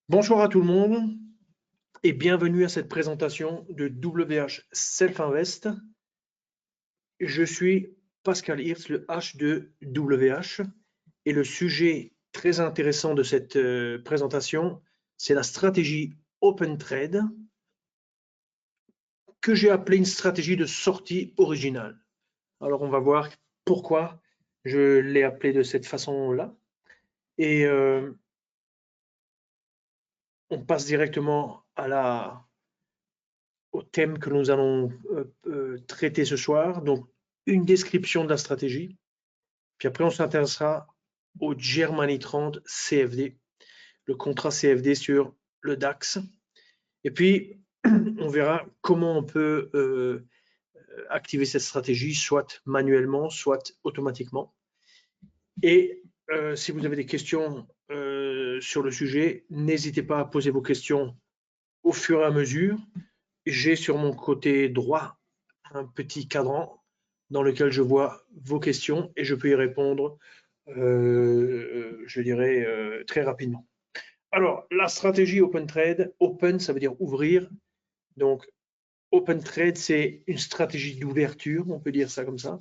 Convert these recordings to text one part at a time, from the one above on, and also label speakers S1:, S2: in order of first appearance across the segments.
S1: Bonjour à tout le monde et bienvenue à cette présentation de WH Self Invest. Je suis Pascal Hirst, le H de WH, et le sujet très intéressant de cette présentation, c'est la stratégie Open Trade que j'ai appelée une stratégie de sortie originale. Alors on va voir pourquoi je l'ai appelée de cette façon-là et on passe directement au thème que nous allons traiter ce soir. Donc, une description de la stratégie. Puis après, on s'intéressera au Germany 30 CFD, le contrat CFD sur le DAX. Et puis, on verra comment on peut activer cette stratégie, soit manuellement, soit automatiquement. Et si vous avez des questions sur le sujet, n'hésitez pas à poser vos questions au fur et à mesure. J'ai sur mon côté droit un petit cadran dans lequel je vois vos questions et je peux y répondre, je dirais, très rapidement. Alors, la stratégie Open Trade, Open, ça veut dire ouvrir. Donc, Open Trade, c'est une stratégie d'ouverture, on peut dire ça comme ça.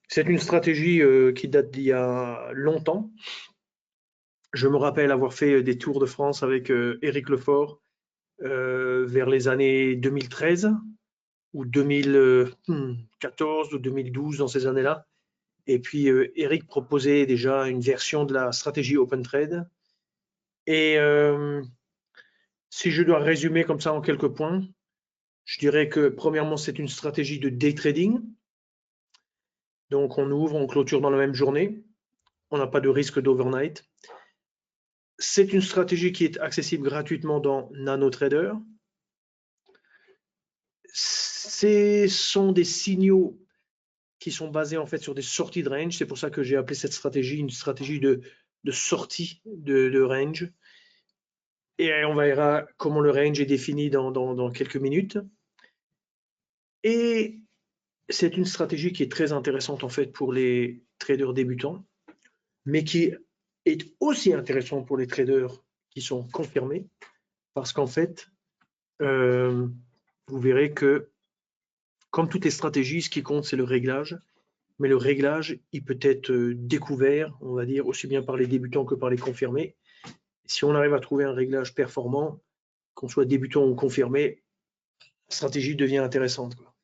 S1: C'est une stratégie qui date d'il y a longtemps. Je me rappelle avoir fait des tours de France avec Éric Lefort vers les années 2013 ou 2014 ou 2012, dans ces années-là. Et puis, Eric proposait déjà une version de la stratégie Open Trade. Et si je dois résumer comme ça en quelques points, je dirais que premièrement, c'est une stratégie de day trading. Donc, on ouvre, on clôture dans la même journée. On n'a pas de risque d'overnight. C'est une stratégie qui est accessible gratuitement dans NanoTrader. Ce sont des signaux qui sont basés en fait sur des sorties de range. C'est pour ça que j'ai appelé cette stratégie une stratégie de sortie de range. Et on verra comment le range est défini dans quelques minutes. Et c'est une stratégie qui est très intéressante en fait pour les traders débutants, mais qui est aussi intéressante pour les traders qui sont confirmés, parce qu'en fait, vous verrez que comme toutes les stratégies, ce qui compte, c'est le réglage. Mais le réglage, il peut être découvert, on va dire, aussi bien par les débutants que par les confirmés. Si on arrive à trouver un réglage performant, qu'on soit débutant ou confirmé, la stratégie devient intéressante, quoi.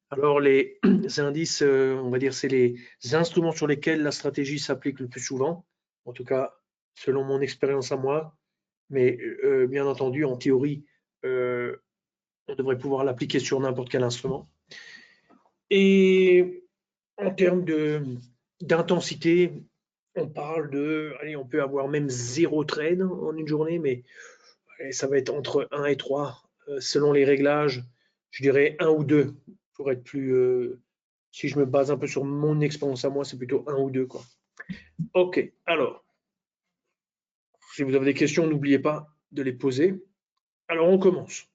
S1: Alors, les indices, on va dire, c'est les instruments sur lesquels la stratégie s'applique le plus souvent, en tout cas, selon mon expérience à moi. Mais bien entendu, en théorie, euh, on devrait pouvoir l'appliquer sur n'importe quel instrument. Et en termes d'intensité, on parle de, allez, on peut avoir même 0 trade en une journée, mais ça va être entre 1 et 3 selon les réglages. Je dirais 1 ou 2 pour être plus. Si je me base un peu sur mon expérience à moi, c'est plutôt 1 ou 2, quoi. Ok, alors, si vous avez des questions, n'oubliez pas de les poser. Alors, on commence.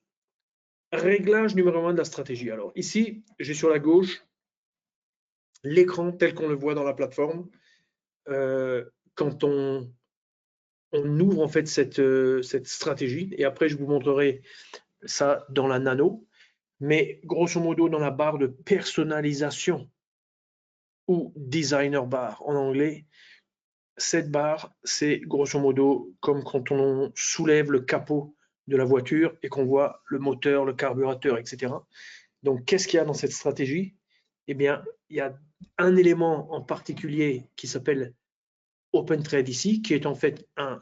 S1: Réglage numéro 1 de la stratégie. Alors, ici, j'ai sur la gauche l'écran tel qu'on le voit dans la plateforme. Quand on ouvre en fait cette stratégie, et après, je vous montrerai ça dans la nano. Mais grosso modo, dans la barre de personnalisation ou designer bar en anglais, cette barre, c'est grosso modo comme quand on soulève le capot de la voiture et qu'on voit le moteur, le carburateur, etc. Donc, qu'est-ce qu'il y a dans cette stratégie? Eh bien, il y a un élément en particulier qui s'appelle Open Trade ici, qui est en fait on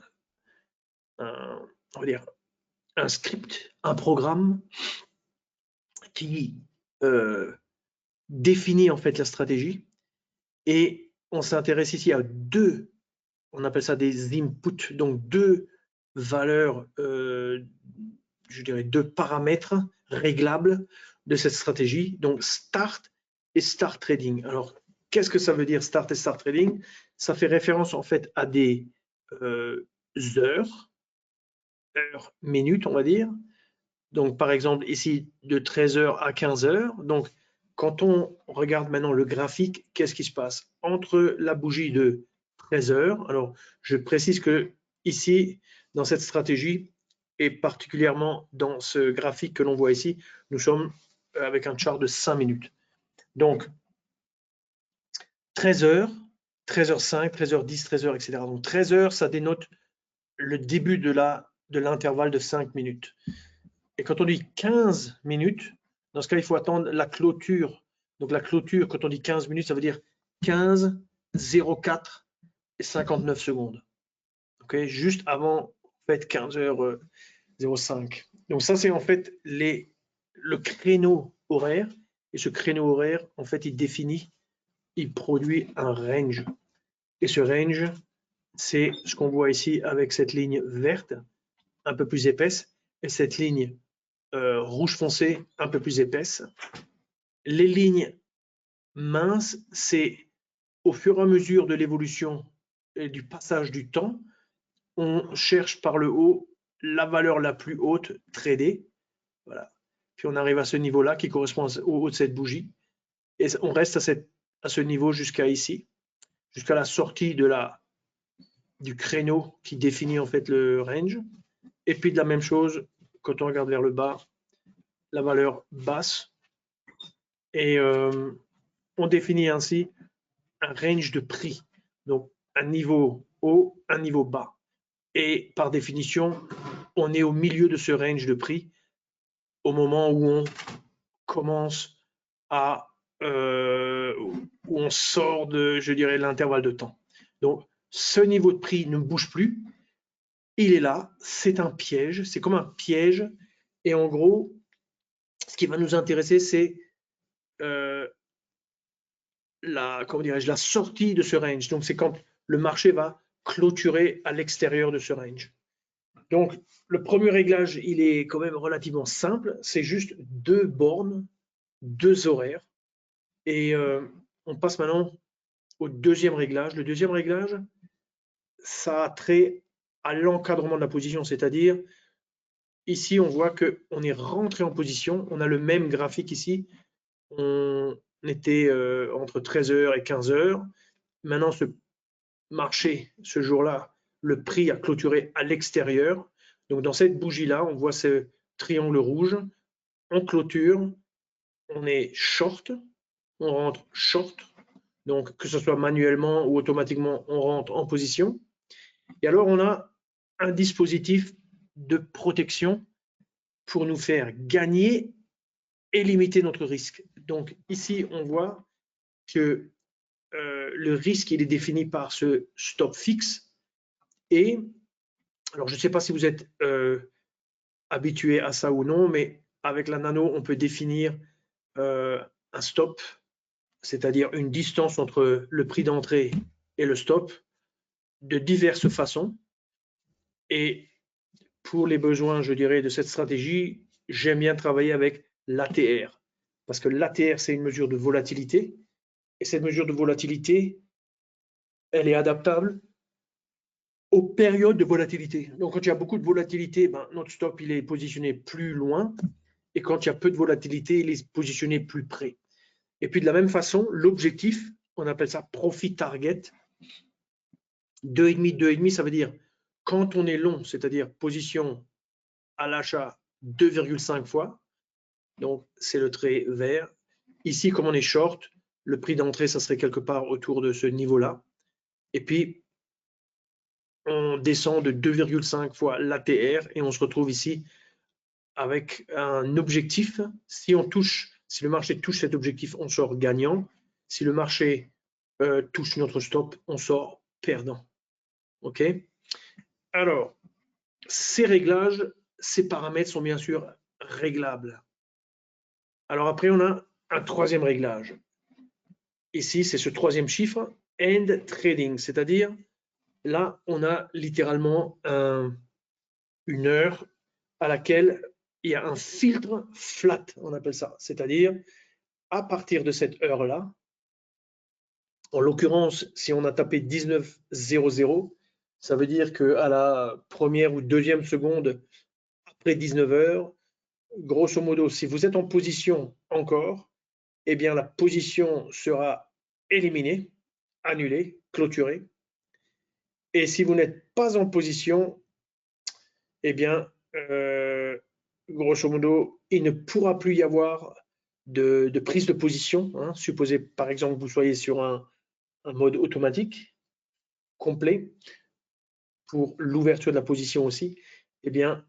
S1: va dire, un script, un programme qui définit en fait la stratégie. Et on s'intéresse ici à deux, on appelle ça des inputs, donc deux valeurs, je dirais deux paramètres réglables de cette stratégie, donc start et start trading. Alors, qu'est-ce que ça veut dire start et start trading? Ça fait référence en fait à des heures, minutes, on va dire. Donc, par exemple, ici, de 13h à 15h. Donc, quand on regarde maintenant le graphique, qu'est-ce qui se passe? Entre la bougie de 13h, alors je précise que ici, dans cette stratégie, et particulièrement dans ce graphique que l'on voit ici, nous sommes avec un chart de 5 minutes. Donc, 13 heures, 13h05, 13h10, 13h, etc. Donc 13 heures, ça dénote le début de l'intervalle de 5 minutes. Et quand on dit 15 minutes, dans ce cas, il faut attendre la clôture. Donc la clôture, quand on dit 15 minutes, ça veut dire 15, 04 et 59 secondes. Okay, juste avant en fait, 15h05. Donc ça, c'est en fait le créneau horaire. Et ce créneau horaire, en fait, il produit un range. Et ce range, c'est ce qu'on voit ici avec cette ligne verte, un peu plus épaisse, et cette ligne rouge foncé, un peu plus épaisse. Les lignes minces, c'est au fur et à mesure de l'évolution et du passage du temps, on cherche par le haut la valeur la plus haute tradée. Voilà. Puis on arrive à ce niveau-là qui correspond au haut de cette bougie. Et on reste à ce niveau jusqu'à ici, jusqu'à la sortie du créneau qui définit en fait le range. Et puis de la même chose, quand on regarde vers le bas, la valeur basse. Et on définit ainsi un range de prix. Donc un niveau haut, un niveau bas. Et par définition, on est au milieu de ce range de prix au moment où on commence où on sort de, je dirais, l'intervalle de temps. Donc, ce niveau de prix ne bouge plus. Il est là, c'est un piège, c'est comme un piège. Et en gros, ce qui va nous intéresser, c'est la sortie de ce range. Donc, c'est quand le marché va clôturer à l'extérieur de ce range. Donc, le premier réglage, il est quand même relativement simple. C'est juste 2 bornes, 2 horaires. Et on passe maintenant au deuxième réglage. Le deuxième réglage, ça a trait à l'encadrement de la position, c'est-à-dire ici, on voit qu'on est rentré en position. On a le même graphique ici. On était entre 13h et 15h. Maintenant, ce marché, ce jour-là, le prix a clôturé à l'extérieur. Donc, dans cette bougie-là, on voit ce triangle rouge. On clôture, on est short, on rentre short. Donc, que ce soit manuellement ou automatiquement, on rentre en position. Et alors, on a un dispositif de protection pour nous faire gagner et limiter notre risque. Donc, ici, on voit que le risque, il est défini par ce stop fixe. Et, alors, je ne sais pas si vous êtes habitué à ça ou non, mais avec la nano, on peut définir un stop, c'est-à-dire une distance entre le prix d'entrée et le stop, de diverses façons. Et pour les besoins, je dirais, de cette stratégie, j'aime bien travailler avec l'ATR. Parce que l'ATR, c'est une mesure de volatilité. Et cette mesure de volatilité, elle est adaptable aux périodes de volatilité. Donc, quand il y a beaucoup de volatilité, notre stop, il est positionné plus loin. Et quand il y a peu de volatilité, il est positionné plus près. Et puis, de la même façon, l'objectif, on appelle ça profit target. 2,5, 2,5, ça veut dire quand on est long, c'est-à-dire position à l'achat 2,5 fois, donc c'est le trait vert. Ici, comme on est short, le prix d'entrée, ça serait quelque part autour de ce niveau-là. Et puis, on descend de 2,5 fois l'ATR et on se retrouve ici avec un objectif. Si le marché touche cet objectif, on sort gagnant. Si le marché touche notre stop, on sort perdant. OK? Alors, ces réglages, ces paramètres sont bien sûr réglables. Alors après, on a un troisième réglage. Ici, c'est ce troisième chiffre, end trading, c'est-à-dire là, on a littéralement une heure à laquelle il y a un filtre flat, on appelle ça. C'est-à-dire, à partir de cette heure-là, en l'occurrence, si on a tapé 19:00, ça veut dire qu'à la première ou deuxième seconde après 19 heures, grosso modo, si vous êtes en position encore, eh bien la position sera éliminée, annulée, clôturée. Et si vous n'êtes pas en position, eh bien grosso modo, il ne pourra plus y avoir de prise de position. Hein. Supposez par exemple que vous soyez sur un mode automatique complet pour l'ouverture de la position aussi. Eh bien,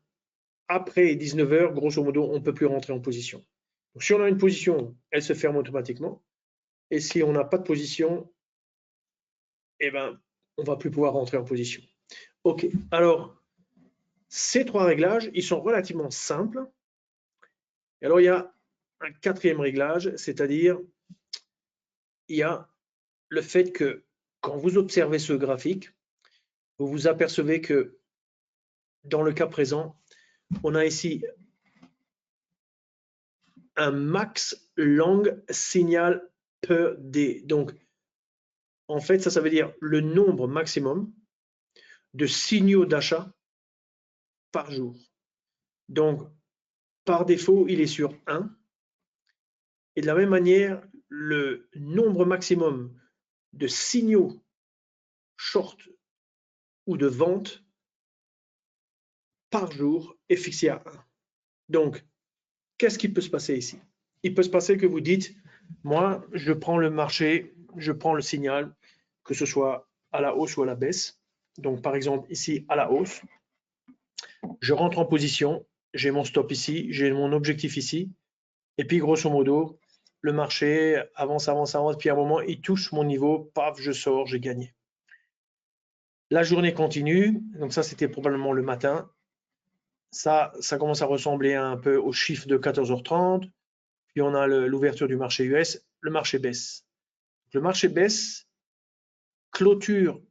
S1: après 19 heures, grosso modo, on ne peut plus rentrer en position. Donc, si on a une position, elle se ferme automatiquement. Et si on n'a pas de position, eh ben, on ne va plus pouvoir rentrer en position. OK. Alors, ces trois réglages, ils sont relativement simples. Et alors, il y a un quatrième réglage, c'est-à-dire, il y a le fait que quand vous observez ce graphique, vous vous apercevez que dans le cas présent, on a ici un max long signal per day. Donc, en fait, ça veut dire le nombre maximum de signaux d'achat par jour. Donc, par défaut, il est sur 1. Et de la même manière, le nombre maximum de signaux short ou de vente par jour est fixé à 1. Donc, qu'est-ce qui peut se passer ici? Il peut se passer que vous dites, moi, je prends le marché, je prends le signal, que ce soit à la hausse ou à la baisse. Donc, par exemple, ici, à la hausse, je rentre en position, j'ai mon stop ici, j'ai mon objectif ici, et puis grosso modo, le marché avance, avance, avance, puis à un moment, il touche mon niveau, paf, je sors, j'ai gagné. La journée continue, donc ça c'était probablement le matin. Ça commence à ressembler un peu au chiffre de 14h30, puis on a l'ouverture du marché US, le marché baisse. Le marché baisse, clôture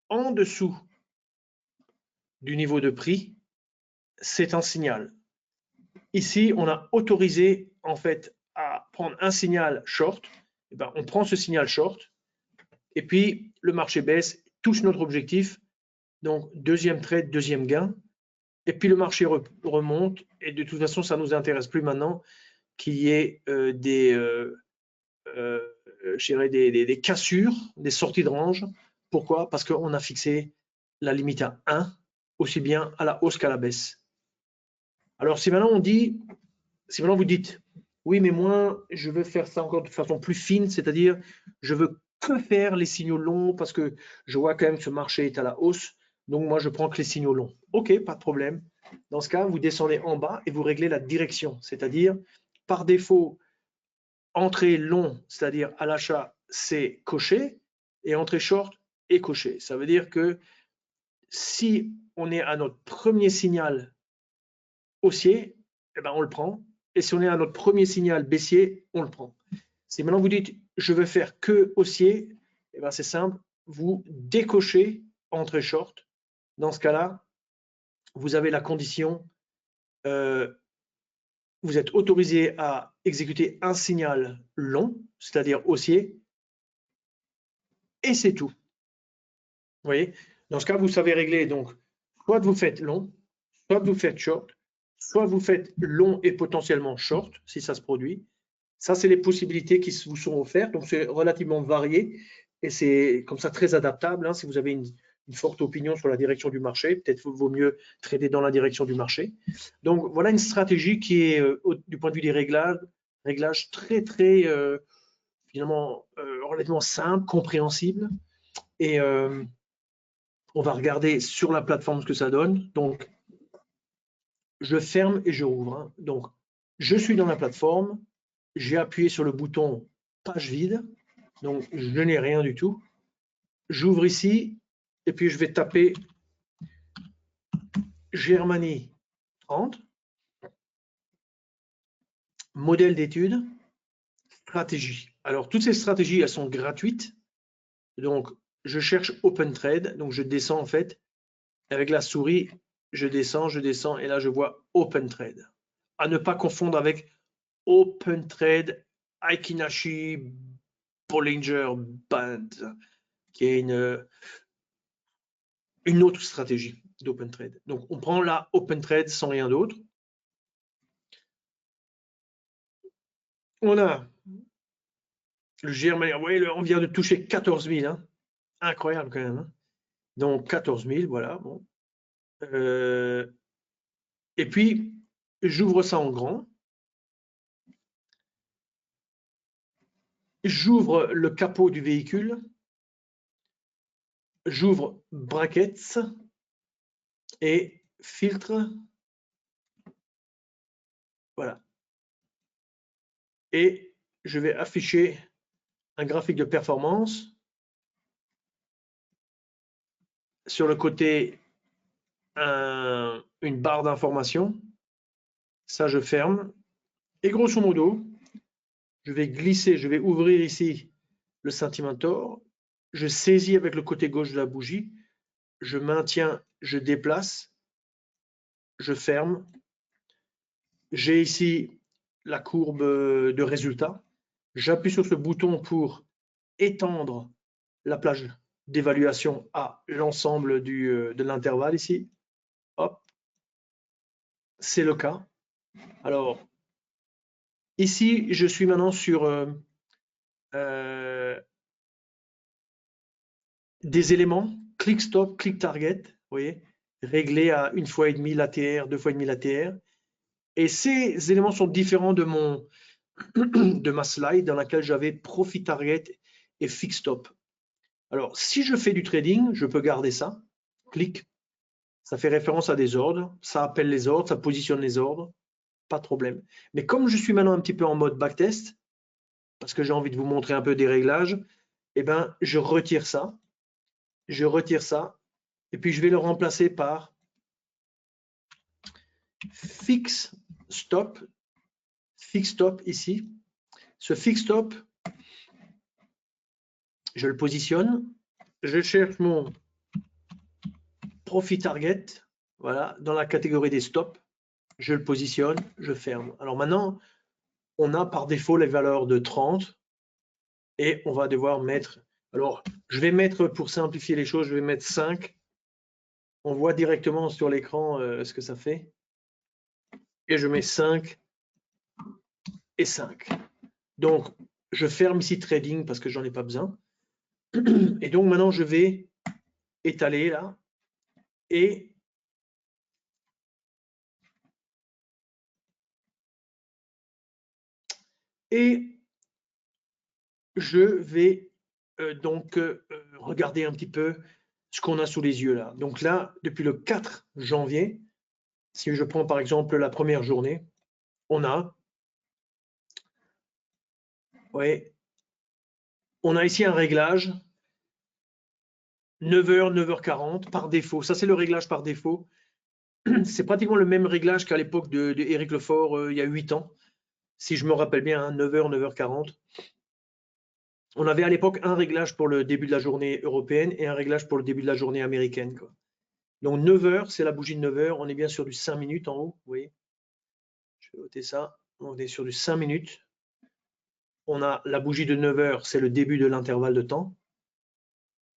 S1: en dessous du niveau de prix, c'est un signal. Ici, on a autorisé en fait à prendre un signal short. Et ben, on prend ce signal short et puis le marché baisse, touche notre objectif. Donc, deuxième trade, deuxième gain. Et puis le marché remonte. Et de toute façon, ça ne nous intéresse plus maintenant qu'il y ait des cassures, des sorties de range. Pourquoi? Parce qu'on a fixé la limite à 1, aussi bien à la hausse qu'à la baisse. Alors, si maintenant vous dites, oui, mais moi, je veux faire ça encore de façon plus fine, c'est-à-dire, je veux que faire les signaux longs parce que je vois quand même que ce marché est à la hausse, donc moi, je prends que les signaux longs. OK, pas de problème. Dans ce cas, vous descendez en bas et vous réglez la direction, c'est-à-dire, par défaut, entrée long, c'est-à-dire à l'achat, c'est coché, et entrée short est coché. Ça veut dire que si on est à notre premier signal haussier, eh ben on le prend. Et si on est à notre premier signal baissier, on le prend. Si maintenant vous dites je veux faire que haussier, eh ben c'est simple, vous décochez entrée short. Dans ce cas-là, vous avez la condition, vous êtes autorisé à exécuter un signal long, c'est-à-dire haussier, et c'est tout. Vous voyez? Dans ce cas, vous savez régler, donc, soit vous faites long, soit vous faites short, soit vous faites long et potentiellement short, si ça se produit. Ça, c'est les possibilités qui vous sont offertes. Donc, c'est relativement varié et c'est comme ça très adaptable. Hein, si vous avez une forte opinion sur la direction du marché, peut-être vaut mieux trader dans la direction du marché. Donc, voilà une stratégie qui est, du point de vue des réglages très, très, finalement, relativement simple, compréhensible. Et on va regarder sur la plateforme ce que ça donne. Donc, je ferme et je rouvre. Hein. Donc, je suis dans la plateforme. J'ai appuyé sur le bouton page vide. Donc, je n'ai rien du tout. J'ouvre ici et puis je vais taper Germanie 30, modèle d'étude, stratégie. Alors, toutes ces stratégies, elles sont gratuites. Donc, je cherche OpenTrade. Donc, je descends en fait avec la souris. Je descends et là, je vois OpenTrade. À ne pas confondre avec OpenTrade Aikinashi Bollinger Band, qui est une autre stratégie d'OpenTrade. Donc, on prend la OpenTrade sans rien d'autre. On a le GRMA, oui, on vient de toucher 14 000, hein. Incroyable quand même. Hein. Donc 14 000, voilà. Bon. Et puis, j'ouvre ça en grand. J'ouvre le capot du véhicule. J'ouvre brackets et filtre. Voilà. Et je vais afficher un graphique de performance. Sur le côté, une barre d'information. Ça, je ferme. Et grosso modo, je vais glisser, je vais ouvrir ici le Sentimentor. Je saisis avec le côté gauche de la bougie. Je maintiens, je déplace. Je ferme. J'ai ici la courbe de résultat. J'appuie sur ce bouton pour étendre la plage d'évaluation à l'ensemble de l'intervalle ici. Hop, c'est le cas. Alors, ici, je suis maintenant sur des éléments, click stop, click target, vous voyez, réglés à 1,5 fois l'ATR, 2,5 fois l'ATR. Et ces éléments sont différents de ma slide dans laquelle j'avais profit target et fix stop. Alors, si je fais du trading, je peux garder ça. Clic. Ça fait référence à des ordres. Ça appelle les ordres, ça positionne les ordres. Pas de problème. Mais comme je suis maintenant un petit peu en mode backtest, parce que j'ai envie de vous montrer un peu des réglages, eh ben, je retire ça. Je retire ça. Et puis, je vais le remplacer par fix stop. Fix stop ici. Ce fix stop, je le positionne. Je cherche mon profit target. Voilà, dans la catégorie des stops. Je le positionne, je ferme. Alors maintenant, on a par défaut les valeurs de 30 et on va devoir mettre, alors je vais mettre, pour simplifier les choses, je vais mettre 5. On voit directement sur l'écran ce que ça fait. Et je mets 5 et 5. Donc, je ferme ici trading parce que j'en ai pas besoin. Et donc maintenant, je vais étaler là et je vais donc regarder un petit peu ce qu'on a sous les yeux là. Donc là, depuis le 4 janvier, si je prends par exemple la première journée, on a, ouais, on a ici un réglage 9h, 9h40 par défaut. Ça, c'est le réglage par défaut. C'est pratiquement le même réglage qu'à l'époque de Éric Lefort il y a 8 ans. Si je me rappelle bien, 9h, 9h40. On avait à l'époque un réglage pour le début de la journée européenne et un réglage pour le début de la journée américaine, quoi. Donc 9h, c'est la bougie de 9h. On est bien sur du 5 minutes en haut, vous voyez. Je vais noter ça. On est sur du 5 minutes. On a la bougie de 9h, c'est le début de l'intervalle de temps.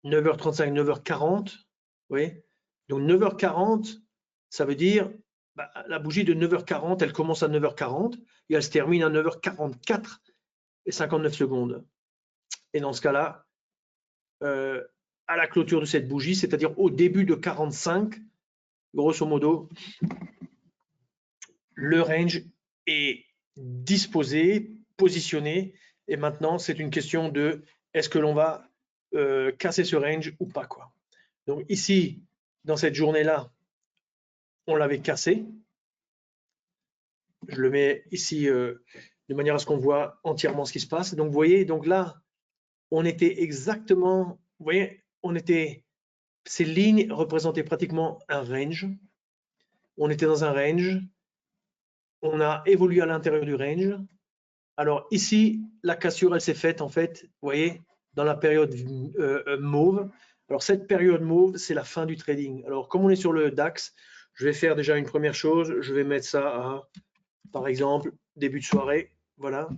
S1: 9h35, 9h40, vous voyez. Donc 9h40, ça veut dire la bougie de 9h40, elle commence à 9h40 et elle se termine à 9h44 et 59 secondes. Et dans ce cas-là, à la clôture de cette bougie, c'est-à-dire au début de 45, grosso modo, le range est disposé, positionné, et maintenant c'est une question de est-ce que l'on va casser ce range ou pas, quoi. Donc ici, dans cette journée-là, on l'avait cassé. Je le mets ici de manière à ce qu'on voit entièrement ce qui se passe. Donc vous voyez, donc là, on était exactement, vous voyez, ces lignes représentaient pratiquement un range. On était dans un range. On a évolué à l'intérieur du range. Alors ici, la cassure, elle s'est faite en fait, vous voyez, dans la période mauve. Alors cette période mauve, c'est la fin du trading. Alors comme on est sur le DAX, je vais faire déjà une première chose. Je vais mettre ça à, par exemple, début de soirée. Voilà.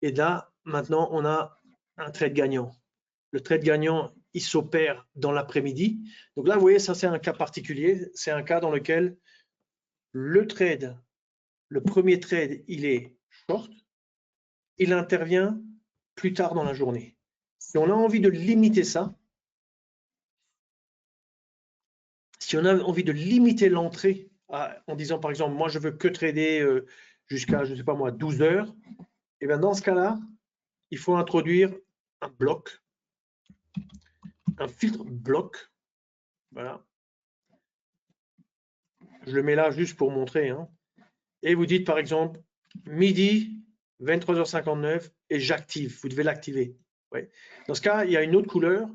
S1: Et là, maintenant, on a un trade gagnant. Le trade gagnant, il s'opère dans l'après-midi. Donc là, vous voyez, ça c'est un cas particulier. C'est un cas dans lequel le trade, le premier trade, il est short. Il intervient plus tard dans la journée. Si on a envie de limiter ça, si on a envie de limiter l'entrée en disant par exemple, moi je veux que trader jusqu'à, je ne sais pas moi, 12 heures, et bien dans ce cas-là, il faut introduire un bloc, un filtre bloc. Voilà. Je le mets là juste pour montrer. Hein. Et vous dites par exemple, midi, 23h59, et j'active. Vous devez l'activer. Ouais. Dans ce cas, il y a une autre couleur.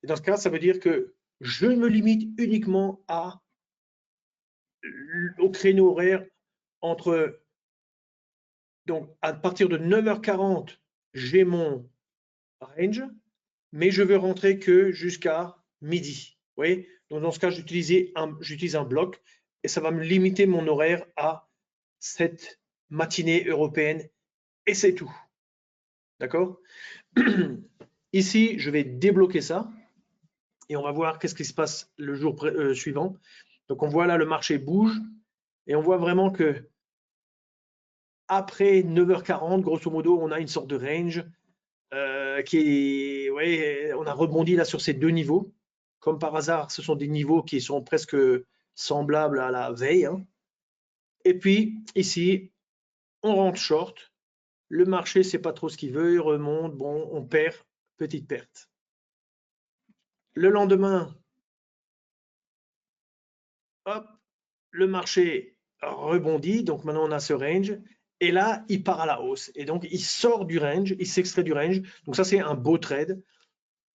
S1: Et dans ce cas, ça veut dire que je me limite uniquement au créneau horaire entre. Donc, à partir de 9h40, j'ai mon range, mais je veux rentrer que jusqu'à midi. Vous voyez? Donc, dans ce cas, j'utilise un bloc et ça va me limiter mon horaire à cette matinée européenne et c'est tout. D'accord? Ici, je vais débloquer ça et on va voir qu'est-ce qui se passe le jour suivant. Donc, on voit là, le marché bouge et on voit vraiment que après 9h40, grosso modo, on a une sorte de range on a rebondi là sur ces deux niveaux. Comme par hasard, ce sont des niveaux qui sont presque semblables à la veille. Hein. Et puis ici, on rentre short. Le marché ne sait pas trop ce qu'il veut, il remonte. Bon, on perd, petite perte. Le lendemain, hop, le marché rebondit. Donc maintenant, on a ce range. Et là, il part à la hausse. Et donc, il sort du range, il s'extrait du range. Donc ça, c'est un beau trade.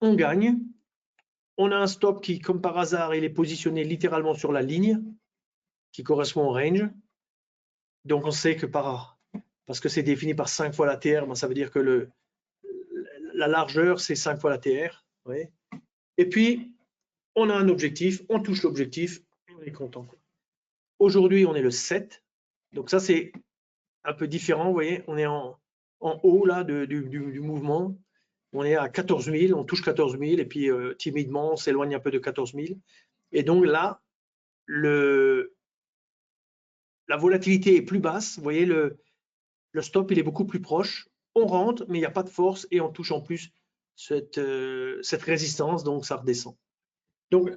S1: On gagne. On a un stop qui, comme par hasard, il est positionné littéralement sur la ligne qui correspond au range. Donc, on sait que parce que c'est défini par 5 fois la TR, ben, ça veut dire que la largeur, c'est 5 fois la TR. Oui. Et puis, on a un objectif, on touche l'objectif, on est content. Aujourd'hui, on est le 7. Donc, ça, c'est un peu différent. Vous voyez, on est en haut là, du mouvement. On est à 14 000, on touche 14 000 et puis timidement, on s'éloigne un peu de 14 000. Et donc là, la volatilité est plus basse. Vous voyez, le stop, il est beaucoup plus proche. On rentre, mais il n'y a pas de force et on touche en plus cette résistance, donc ça redescend. Donc,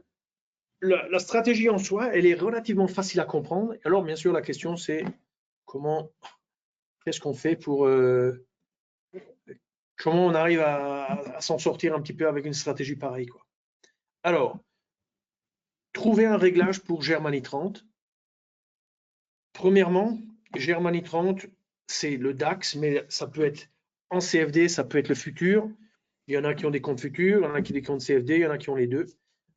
S1: la stratégie en soi, elle est relativement facile à comprendre. Alors, bien sûr, la question, c'est qu'est-ce qu'on fait comment on arrive à s'en sortir un petit peu avec une stratégie pareille, quoi. Alors, trouver un réglage pour Germany 30. Premièrement, Germany 30, c'est le DAX, mais ça peut être en CFD, ça peut être le futur. Il y en a qui ont des comptes futurs, il y en a qui ont des comptes CFD, il y en a qui ont les deux.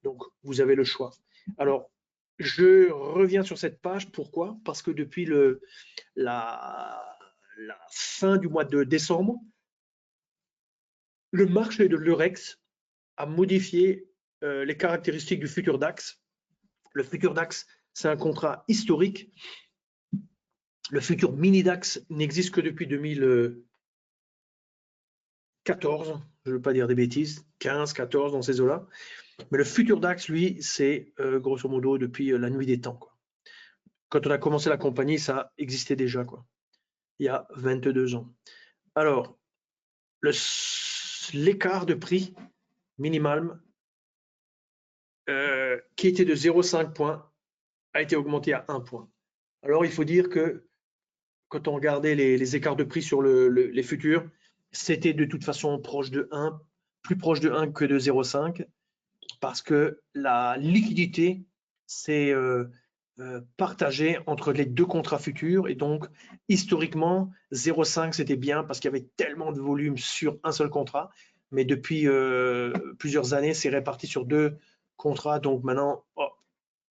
S1: Donc, vous avez le choix. Alors, je reviens sur cette page. Pourquoi? Parce que depuis la fin du mois de décembre, le marché de l'Eurex a modifié les caractéristiques du futur DAX. Le futur DAX, c'est un contrat historique. Le futur mini DAX n'existe que depuis 2014, je ne veux pas dire des bêtises, 15, 14 dans ces eaux-là. Mais le futur DAX, lui, c'est grosso modo depuis la nuit des temps, quoi. Quand on a commencé la compagnie, ça existait déjà, quoi. Il y a 22 ans. Alors, l'écart de prix minimal qui était de 0,5 points a été augmenté à 1 point. Alors, il faut dire que quand on regardait les écarts de prix sur les futurs, c'était de toute façon proche de 1, plus proche de 1 que de 0,5, parce que la liquidité s'est partagée entre les deux contrats futurs. Et donc, historiquement, 0,5, c'était bien parce qu'il y avait tellement de volume sur un seul contrat. Mais depuis plusieurs années, c'est réparti sur deux contrats. Donc maintenant,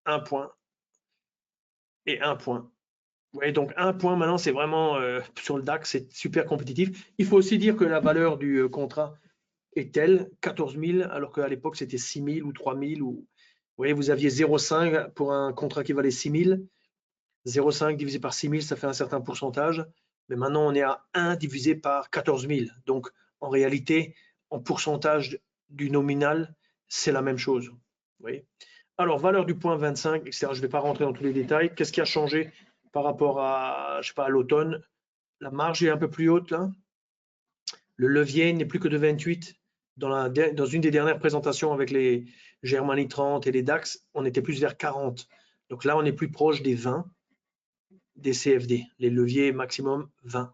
S1: 1 point et 1 point. Ouais, donc 1 point maintenant, c'est vraiment sur le DAX, c'est super compétitif. Il faut aussi dire que la valeur du contrat est telle, 14 000, alors qu'à l'époque c'était 6 000 ou 3 000. Vous voyez, vous aviez 0,5 pour un contrat qui valait 6 000. 0,5 divisé par 6 000, ça fait un certain pourcentage. Mais maintenant, on est à 1 divisé par 14 000. Donc, en réalité, en pourcentage du nominal, c'est la même chose. Vous voyez. Alors, valeur du point 25, etc. Je ne vais pas rentrer dans tous les détails. Qu'est-ce qui a changé par rapport à, je sais pas, à l'automne? La marge est un peu plus haute là. Le levier n'est plus que de 28. Dans une des dernières présentations avec les Germany 30 et les DAX, on était plus vers 40. Donc là, on est plus proche des 20 des CFD, les leviers maximum 20.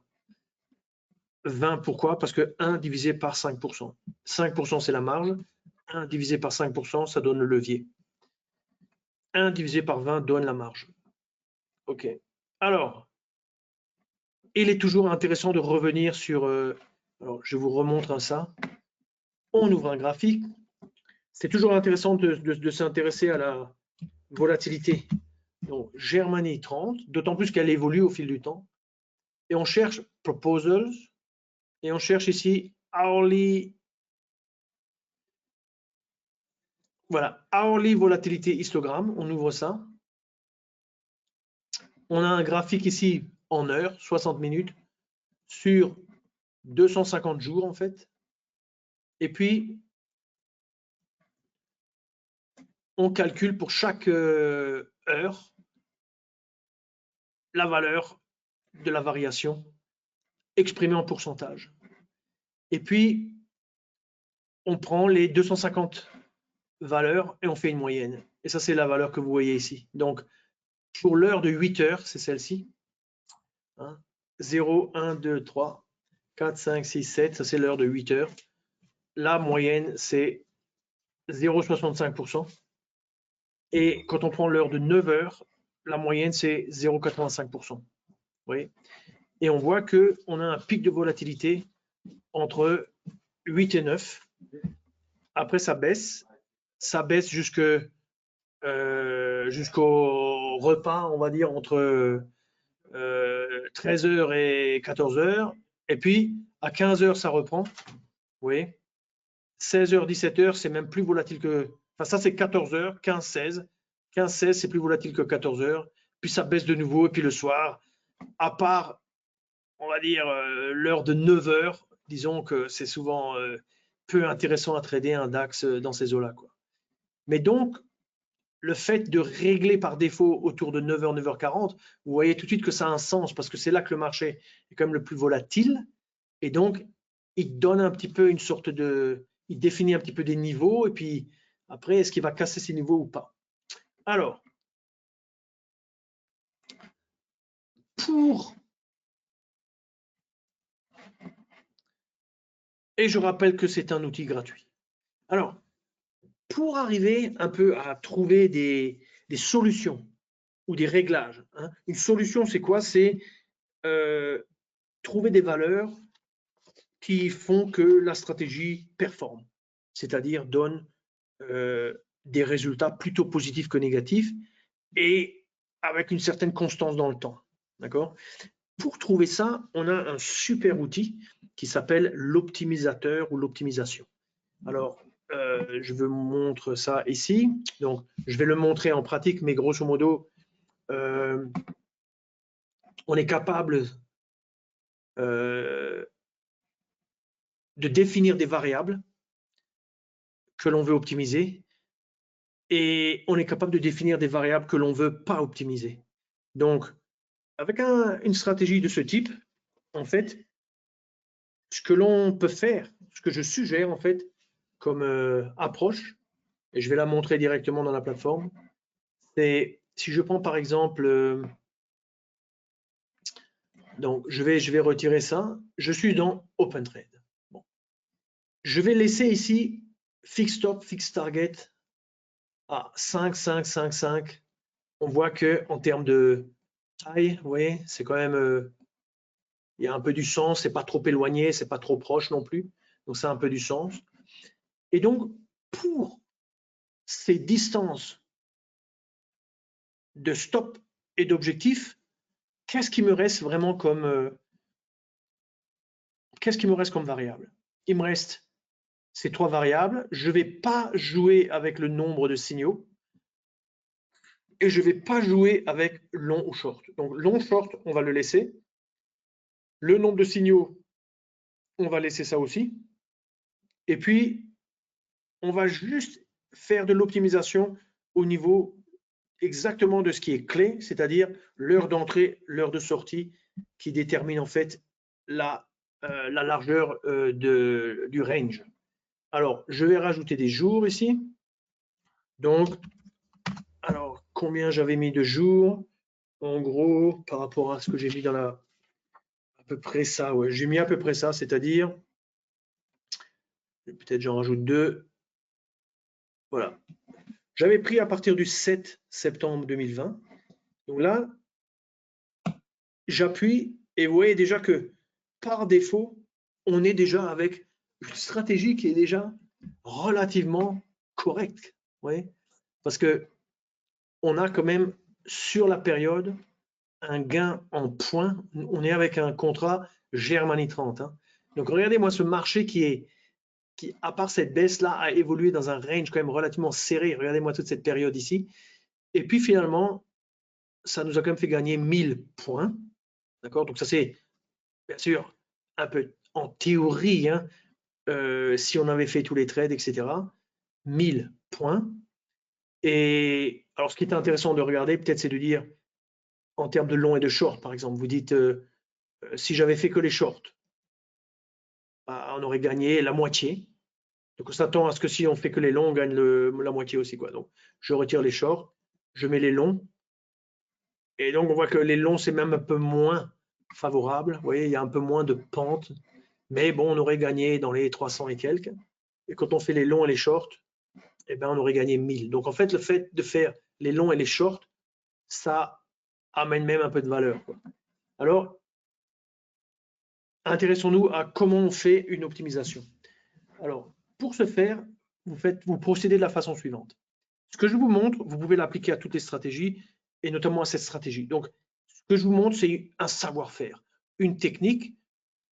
S1: 20, pourquoi? Parce que 1 divisé par 5%. 5%, c'est la marge. 1 divisé par 5%, ça donne le levier. 1 divisé par 20 donne la marge. OK. Alors, il est toujours intéressant de revenir sur... alors, je vous remontre ça. On ouvre un graphique. C'est toujours intéressant de s'intéresser à la volatilité. Donc, Germany 30, d'autant plus qu'elle évolue au fil du temps. Et on cherche Proposals. Et on cherche ici Hourly. Voilà, Hourly Volatilité Histogramme. On ouvre ça. On a un graphique ici en heures, 60 minutes, sur 250 jours en fait. Et puis, on calcule pour chaque heure la valeur de la variation exprimée en pourcentage. Et puis, on prend les 250 valeurs et on fait une moyenne. Et ça, c'est la valeur que vous voyez ici. Donc, pour l'heure de 8 heures, c'est celle-ci. 0, 1, 2, 3, 4, 5, 6, 7, ça c'est l'heure de 8 heures. La moyenne, c'est 0,65%. Et quand on prend l'heure de 9 heures, la moyenne, c'est 0,85%. Oui. Et on voit qu'on a un pic de volatilité entre 8 et 9. Après, ça baisse. Ça baisse jusqu'au repas, on va dire, entre 13h et 14h. Et puis, à 15h, ça reprend. Oui. 16h, 17h, c'est même plus volatile que... Enfin, ça, c'est 14h, 15-16. 15-16, c'est plus volatile que 14h. Puis ça baisse de nouveau. Et puis le soir, à part, on va dire, l'heure de 9h, disons que c'est souvent peu intéressant à trader un DAX dans ces eaux-là, quoi. Mais donc, le fait de régler par défaut autour de 9h, 9h40, vous voyez tout de suite que ça a un sens parce que c'est là que le marché est quand même le plus volatile. Et donc, il donne un petit peu une sorte de... Il définit un petit peu des niveaux et puis après, est-ce qu'il va casser ces niveaux ou pas? Alors, et je rappelle que c'est un outil gratuit. Alors, pour arriver un peu à trouver des solutions ou des réglages, hein, une solution, c'est quoi? C'est trouver des valeurs qui font que la stratégie performe, c'est-à-dire donne des résultats plutôt positifs que négatifs et avec une certaine constance dans le temps. D'accord? Pour trouver ça, on a un super outil qui s'appelle l'optimisateur ou l'optimisation. Alors, je vous montre ça ici. Donc, je vais le montrer en pratique, mais grosso modo, on est capable de définir des variables que l'on veut optimiser et on est capable de définir des variables que l'on ne veut pas optimiser. Donc, avec une stratégie de ce type, en fait, ce que l'on peut faire, ce que je suggère en fait comme approche, et je vais la montrer directement dans la plateforme, c'est si je prends par exemple, donc je vais retirer ça, je suis dans OpenTrade. Bon. Je vais laisser ici Fix Stop, Fix Target à 5, 5, 5, 5. On voit que en termes de taille, vous voyez, c'est quand même, il y a un peu du sens, c'est pas trop éloigné, c'est pas trop proche non plus, donc ça a un peu du sens. Et donc, pour ces distances de stop et d'objectif, qu'est-ce qui me reste vraiment comme variable? Il me reste ces trois variables. Je ne vais pas jouer avec le nombre de signaux et je ne vais pas jouer avec long ou short. Donc long, short, on va le laisser. Le nombre de signaux, on va laisser ça aussi. Et puis, on va juste faire de l'optimisation au niveau exactement de ce qui est clé, c'est-à-dire l'heure d'entrée, l'heure de sortie, qui détermine en fait la largeur du range. Alors, je vais rajouter des jours ici. Donc, alors, combien j'avais mis de jours. En gros, par rapport à ce que j'ai mis dans la... À peu près ça, ouais. J'ai mis à peu près ça, c'est-à-dire... Peut-être j'en rajoute 2. Voilà. J'avais pris à partir du 7 septembre 2020. Donc là, j'appuie et vous voyez déjà que par défaut, on est déjà avec une stratégie qui est déjà relativement correcte. Vous voyez, parce que on a quand même sur la période un gain en points. On est avec un contrat Germany 30. Hein. Donc regardez-moi ce marché qui, à part cette baisse-là, a évolué dans un range quand même relativement serré. Regardez-moi toute cette période ici. Et puis finalement, ça nous a quand même fait gagner 1000 points. D'accord? Donc ça c'est bien sûr un peu en théorie, hein, si on avait fait tous les trades, etc. 1000 points. Et alors ce qui est intéressant de regarder, peut-être, c'est de dire en termes de long et de short, par exemple. Vous dites, si j'avais fait que les shorts, bah, on aurait gagné la moitié. Donc on s'attend à ce que si on fait que les longs, on gagne la moitié aussi, quoi. Donc je retire les shorts, je mets les longs. Et donc on voit que les longs, c'est même un peu moins favorable. Vous voyez, il y a un peu moins de pente. Mais bon, on aurait gagné dans les 300 et quelques. Et quand on fait les longs et les shorts, eh ben, on aurait gagné 1000. Donc en fait, le fait de faire les longs et les shorts, ça amène même un peu de valeur, quoi. Alors, intéressons-nous à comment on fait une optimisation. Alors, pour ce faire, vous procédez de la façon suivante. Ce que je vous montre, vous pouvez l'appliquer à toutes les stratégies et notamment à cette stratégie. Donc, ce que je vous montre, c'est un savoir-faire, une technique.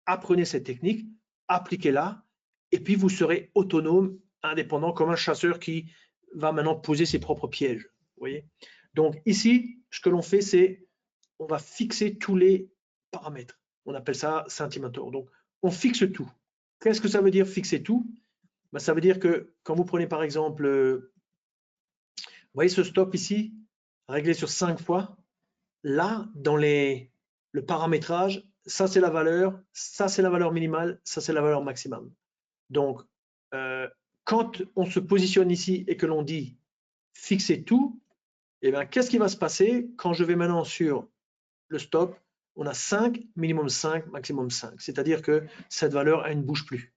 S1: Apprenez cette technique, appliquez-la et puis vous serez autonome, indépendant, comme un chasseur qui va maintenant poser ses propres pièges. Vous voyez? Donc ici, ce que l'on fait, c'est on va fixer tous les paramètres. On appelle ça Sentimentor. Donc, on fixe tout. Qu'est-ce que ça veut dire fixer tout? Ben, ça veut dire que quand vous prenez par exemple, vous voyez ce stop ici, réglé sur 5 fois, là, dans le paramétrage, ça c'est la valeur minimale, ça c'est la valeur maximum. Donc, quand on se positionne ici et que l'on dit fixer tout, eh bien, qu'est-ce qui va se passer quand je vais maintenant sur le stop? On a 5, minimum 5, maximum 5. C'est-à-dire que cette valeur, elle ne bouge plus.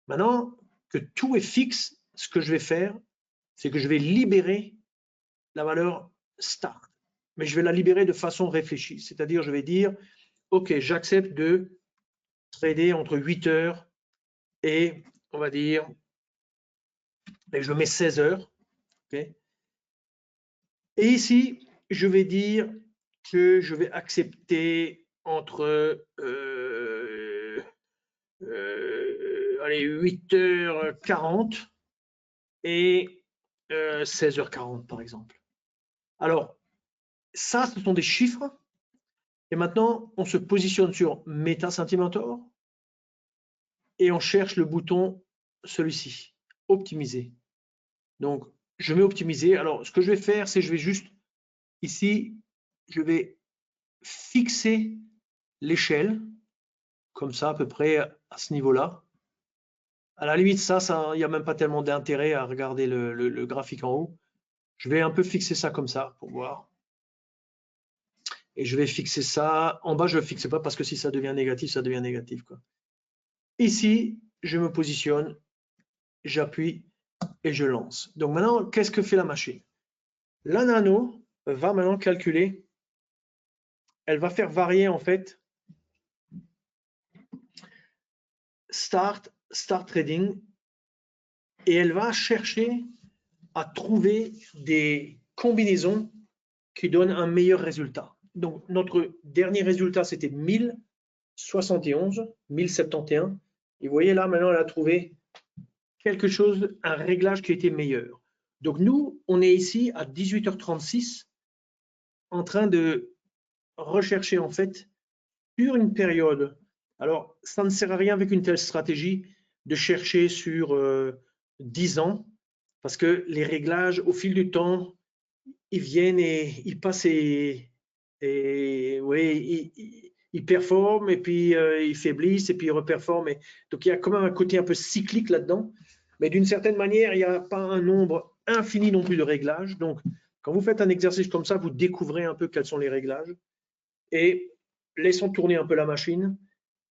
S1: Maintenant que tout est fixe, ce que je vais faire, c'est que je vais libérer la valeur start. Mais je vais la libérer de façon réfléchie. C'est-à-dire, je vais dire, OK, j'accepte de trader entre 8 heures et, on va dire, et je mets 16 heures. Okay. Et ici, je vais dire que je vais accepter entre allez, 8h40 et 16h40, par exemple. Alors, ça, ce sont des chiffres. Et maintenant, on se positionne sur Meta Sentimentor et on cherche le bouton, celui-ci, optimiser. Donc, je mets optimiser. Alors, ce que je vais faire, c'est je vais juste, ici, je vais fixer l'échelle, comme ça, à peu près à ce niveau-là. À la limite, ça, il n'y a même pas tellement d'intérêt à regarder le graphique en haut. Je vais un peu fixer ça comme ça pour voir. Et je vais fixer ça. En bas, je ne le fixe pas parce que si ça devient négatif, ça devient négatif, quoi. Ici, je me positionne, j'appuie et je lance. Donc maintenant, qu'est-ce que fait la machine? La nano va maintenant calculer, elle va faire varier en fait start trading et elle va chercher à trouver des combinaisons qui donnent un meilleur résultat. Donc notre dernier résultat c'était 1071, 1071. Et vous voyez là, maintenant elle a trouvé quelque chose, un réglage qui était meilleur. Donc nous, on est ici à 18h36 en train de rechercher en fait sur une période. Alors, ça ne sert à rien avec une telle stratégie de chercher sur 10 ans parce que les réglages au fil du temps, ils viennent et ils passent et oui, ils performent et puis ils faiblissent et puis ils reperforment. Donc, il y a quand même un côté un peu cyclique là-dedans. Mais d'une certaine manière, il n'y a pas un nombre infini non plus de réglages. Donc, Quand vous faites un exercice comme ça, vous découvrez un peu quels sont les réglages et laissons tourner un peu la machine.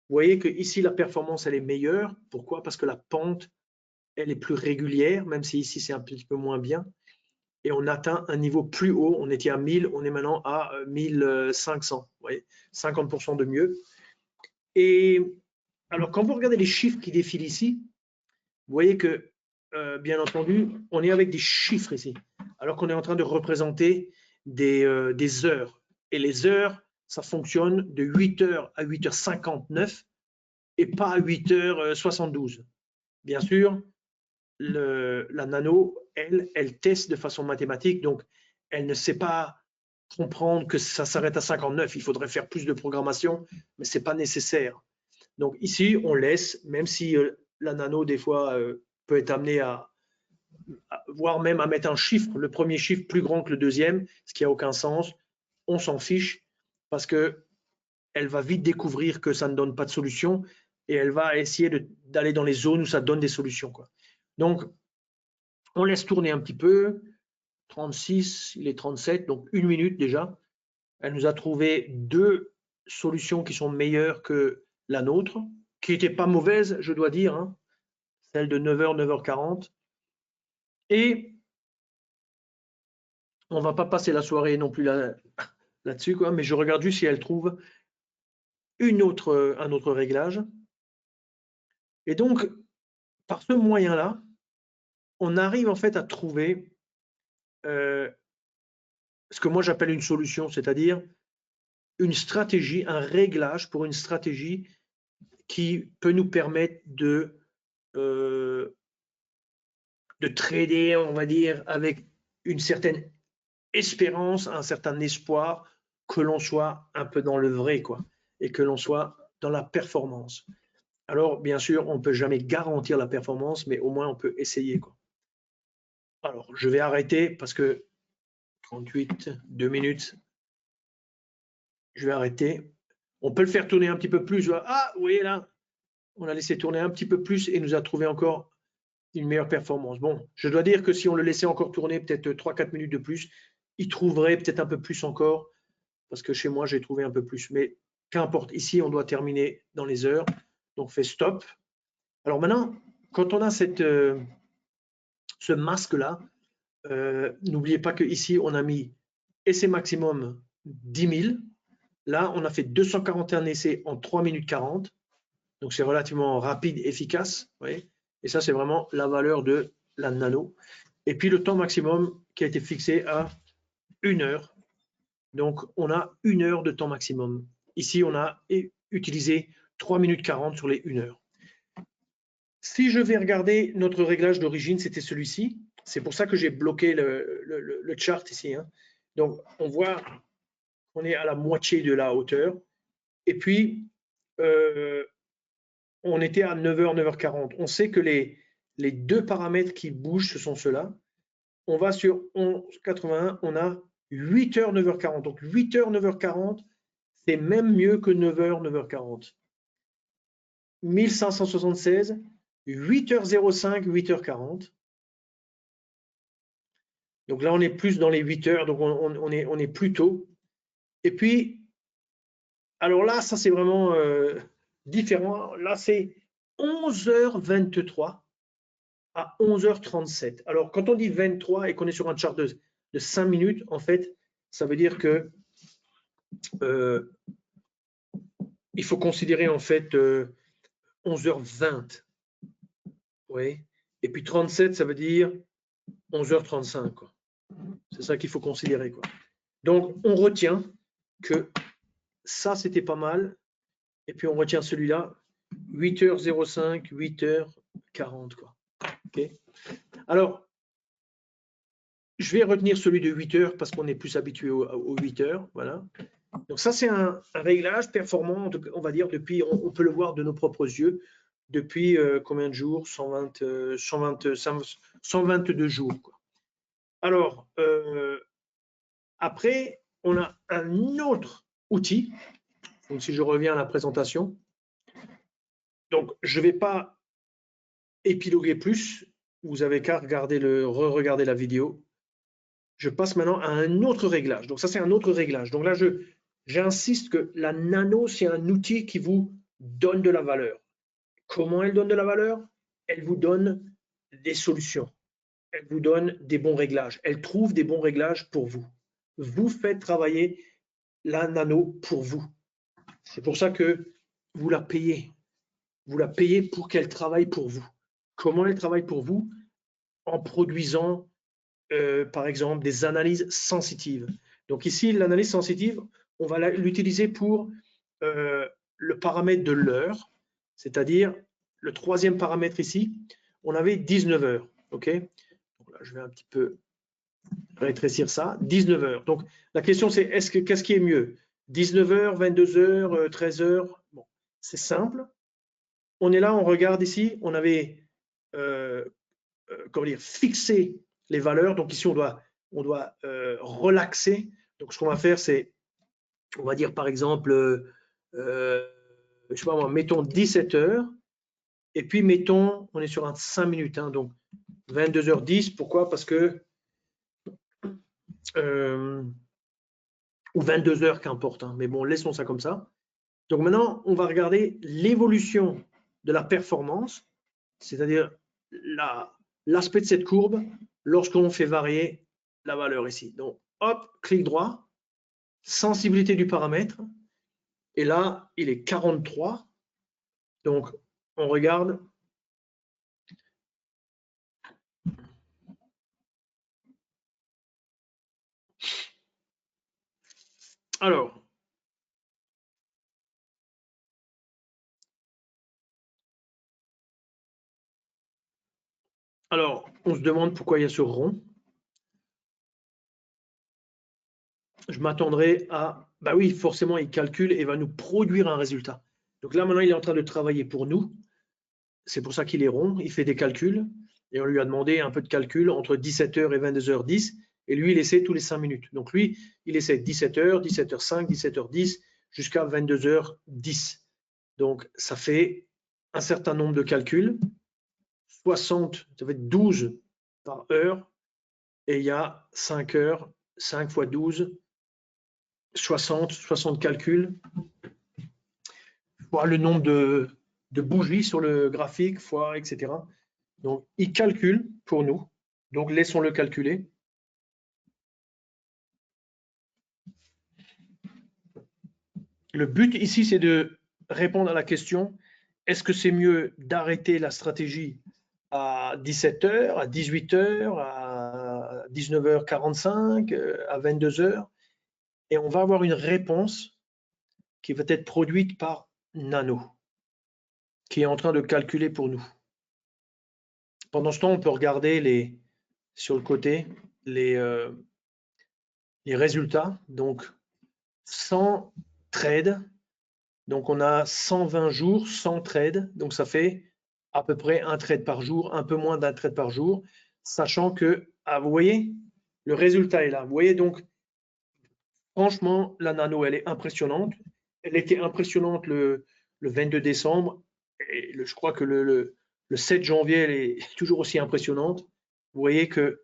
S1: Vous voyez que ici la performance elle est meilleure. Pourquoi? Parce que la pente elle est plus régulière, même si ici c'est un petit peu moins bien. Et on atteint un niveau plus haut. On était à 1000, on est maintenant à 1500. Vous voyez, 50% de mieux. Et alors quand vous regardez les chiffres qui défilent ici, vous voyez que, bien entendu, on est avec des chiffres ici, alors qu'on est en train de représenter des heures. Et les heures, ça fonctionne de 8h à 8h59 et pas à 8h72. Bien sûr, la nano, elle teste de façon mathématique, donc elle ne sait pas comprendre que ça s'arrête à 59. Il faudrait faire plus de programmation, mais ce n'est pas nécessaire. Donc ici, on laisse, même si la nano, des fois, peut être amenée voire même à mettre un chiffre, le premier chiffre plus grand que le deuxième, ce qui n'a aucun sens, on s'en fiche parce que elle va vite découvrir que ça ne donne pas de solution et elle va essayer d'aller dans les zones où ça donne des solutions, quoi. Donc, on laisse tourner un petit peu. 36, il est 37, donc 1 minute déjà. Elle nous a trouvé 2 solutions qui sont meilleures que la nôtre, qui n'était pas mauvaise, je dois dire, hein, celle de 9h, 9h40. Et on ne va pas passer la soirée non plus là-dessus, quoi, mais je regarde juste si elle trouve un autre réglage. Et donc, par ce moyen-là, on arrive en fait à trouver ce que moi j'appelle une solution, c'est-à-dire une stratégie, un réglage pour une stratégie qui peut nous permettre de trader, on va dire, avec une certaine espérance, un certain espoir que l'on soit un peu dans le vrai, quoi, et que l'on soit dans la performance. Alors, bien sûr, on ne peut jamais garantir la performance, mais au moins on peut essayer, quoi. Alors, je vais arrêter parce que 38, 2 minutes, je vais arrêter. On peut le faire tourner un petit peu plus. Ah, vous voyez là, on a laissé tourner un petit peu plus et nous a trouvé encore une meilleure performance. Bon, je dois dire que si on le laissait encore tourner peut-être 3-4 minutes de plus, il trouverait peut-être un peu plus encore, parce que chez moi, j'ai trouvé un peu plus. Mais qu'importe, ici, on doit terminer dans les heures. Donc, on fait stop. Alors maintenant, quand on a ce masque-là, n'oubliez pas qu'ici, on a mis essai maximum 10 000. Là, on a fait 241 essais en 3 minutes 40. Donc, c'est relativement rapide, efficace. Vous voyez. Et ça, c'est vraiment la valeur de la nano. Et puis, le temps maximum qui a été fixé à 1 heure. Donc, on a 1 heure de temps maximum. Ici, on a utilisé 3 minutes 40 sur les 1 heure. Si je vais regarder notre réglage d'origine, c'était celui-ci. C'est pour ça que j'ai bloqué le chart ici, hein. Donc, on voit qu'on est à la moitié de la hauteur. Et puis, on était à 9h, 9h40. On sait que les 2 paramètres qui bougent, ce sont ceux-là. On va sur 11,81, on a 8h, 9h40. Donc 8h, 9h40, c'est même mieux que 9h, 9h40. 1576, 8h05, 8h40. Donc là, on est plus dans les 8 heures, donc on est plus tôt. Et puis, alors là, ça c'est vraiment différent. Là, c'est 11h23 à 11h37. Alors, quand on dit 23 et qu'on est sur un chart de 5 minutes, en fait, ça veut dire que il faut considérer en fait 11h20. Oui. Et puis 37, ça veut dire 11h35. C'est ça qu'il faut considérer, quoi. Donc, on retient que ça, c'était pas mal. Et puis, on retient celui-là, 8h05, 8h40, quoi. Okay. Alors, je vais retenir celui de 8 heures parce qu'on est plus habitué aux 8 heures. Voilà. Donc, ça, c'est un réglage performant, on va dire, depuis, on peut le voir de nos propres yeux, depuis combien de jours? 122 jours, quoi. Alors, après, on a un autre outil. Donc, si je reviens à la présentation, donc je ne vais pas épiloguer plus. Vous avez qu'à re-regarder la vidéo. je passe maintenant à un autre réglage. Donc ça, c'est un autre réglage. Donc là, j'insiste que la nano, c'est un outil qui vous donne de la valeur. Comment elle donne de la valeur? Elle vous donne des solutions. Elle vous donne des bons réglages. Elle trouve des bons réglages pour vous. Vous faites travailler la nano pour vous. C'est pour ça que vous la payez. Vous la payez pour qu'elle travaille pour vous. Comment elle travaille pour vous? En produisant, par exemple, des analyses sensitives. Donc ici, l'analyse sensitive, on va l'utiliser pour le paramètre de l'heure, c'est-à-dire le troisième paramètre ici, on avait 19 heures. OK? Donc là, je vais un petit peu rétrécir ça. 19 heures. Donc la question, c'est qu'est-ce qui est mieux? 19 heures, 22 heures, 13 heures? Bon, c'est simple. On est là, on regarde ici, on avait comment dire, fixé les valeurs. Donc ici, on doit relaxer. Donc ce qu'on va faire, c'est, on va dire par exemple, je sais pas moi, mettons 17 heures. Et puis mettons, on est sur un 5 minutes, hein, donc 22h10. Pourquoi? Parce que ou 22 heures, qu'importe, hein, mais bon, laissons ça comme ça. Donc maintenant, on va regarder l'évolution de la performance, c'est-à-dire l'aspect de cette courbe lorsqu'on fait varier la valeur ici. Donc, hop, clic droit, sensibilité du paramètre, et là, il est 43. Donc, on regarde. Alors, on se demande pourquoi il y a ce rond. Je m'attendrais à, bah oui, forcément, il calcule et va nous produire un résultat. Donc là, maintenant, il est en train de travailler pour nous. C'est pour ça qu'il est rond. Il fait des calculs et on lui a demandé un peu de calcul entre 17h et 22h10. Et lui, il essaie tous les 5 minutes. Donc lui, il essaie 17h, 17h05, 17h10 jusqu'à 22h10. Donc ça fait un certain nombre de calculs. 60, ça va être 12 par heure. Et il y a 5 heures, 5 fois 12, 60 calculs, fois le nombre de bougies sur le graphique, fois etc. Donc, il calcule pour nous. Donc, laissons-le calculer. Le but ici, c'est de répondre à la question, est-ce que c'est mieux d'arrêter la stratégie à 17h, à 18h, à 19h45, à 22h? Et on va avoir une réponse qui va être produite par Nano, qui est en train de calculer pour nous. Pendant ce temps, on peut regarder sur le côté les résultats. Donc, 100 trades. Donc, on a 120 jours, 100 trades. Donc, ça fait à peu près un trade par jour, un peu moins d'un trade par jour, sachant que, vous voyez, le résultat est là. Vous voyez, donc, franchement, la nano, elle est impressionnante. Elle était impressionnante le 22 décembre. Et je crois que le 7 janvier, elle est toujours aussi impressionnante. Vous voyez que